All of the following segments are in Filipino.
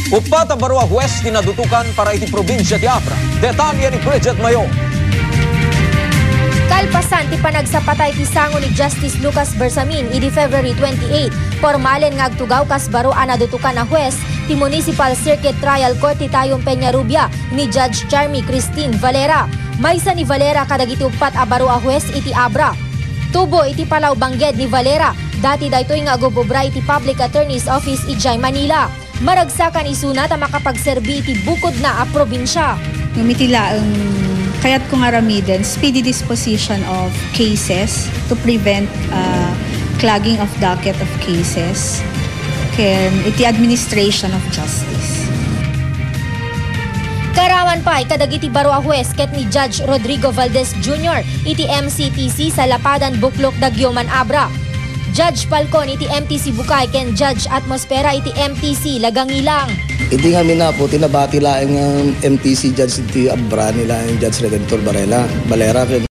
Upat ang Barua Huwes tinadutukan para iti probinsya ti Abra. Detalye ni Bridget Mayo. Kalpasan ti panagsapatay ti sango ni Justice Lucas Bersamin idi February 28. Formalen nga agtugaw kas baro anadutukan na huwes ti Municipal Circuit Trial Court ti Tayong Peñarubia ni Judge Charmy Christine Valera. Maysa ni Valera kadagiti upat a baro a huwes iti Abra. Tubo iti Palaw Bangged ni Valera. Dati daytoy nga agubobra iti Public Attorney's Office ijay Manila. Maragsakan isuna ta makapagserbi iti bukod na a probinsya. Numitila ang kayat kong aramiden, speedy disposition of cases to prevent clogging of docket of cases ken iti administration of justice. Karawan pa kadagiti baro a huwes ket ni Judge Rodrigo Valdez Jr. iti MCTC sa Lapadan Buklok Dagyoman Abra. Judge Falcon iti MTC Bukay ken Judge Atmosfera iti MTC Lagangilang. Iti nga minapo tinabati laeng ang MTC Judge iti Abra nila ang Judge Redentor Valera ken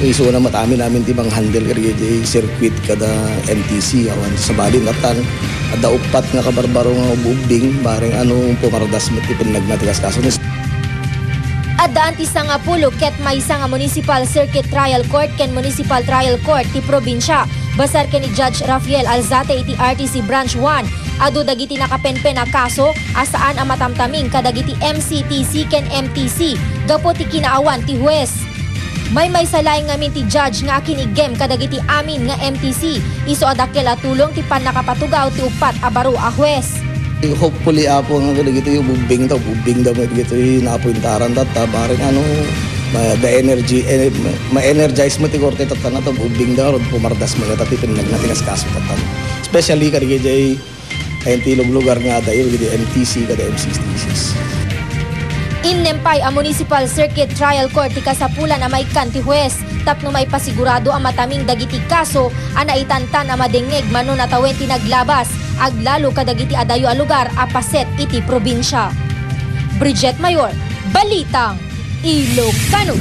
iso na matami namin ti bang handle kay circuit kada MTC awan sa balin atan ada upat nga kabarbaro nga ubing bareng ano pumardas met ti pinagmatigas kaso ni Adaan ti sangapulo ket maysa nga Municipal Circuit Trial Court ken Municipal Trial Court ti probinsya. Basar ken ni Judge Rafael Alzate iti RTC Branch 1. Adu dagiti nakapenpen na kaso asaan ang matamtaming kadagiti MCTC ken MTC. Gapo ti kinaawan ti huwes. May salay ngamin ti judge nga kinigem kadagiti amin nga MTC. Iso adakkel a tulong ti panakapatugaw ti upat a baro a huwes. Hopefully apo nga kadagiti bubing daw dagiti napuintaran data bareng ano the energy ma-energize mo ti korte tatana to bubing daw pumardas mo tati pinagmatigas kaso tatan. Especially kadagiti ay lugar nga dayo di MTC kada MCTCs. Innempay ang Municipal Circuit Trial Court ti kasapulan na may kanti huwes. Tapno may pasigurado ang mataming dagiti kaso ana itantan na madengeg mano natawen ti naglabas. Aglalo kadagiti adayo a lugar a paset iti probinsya. Bridget Mayor, Balitang Ilocano.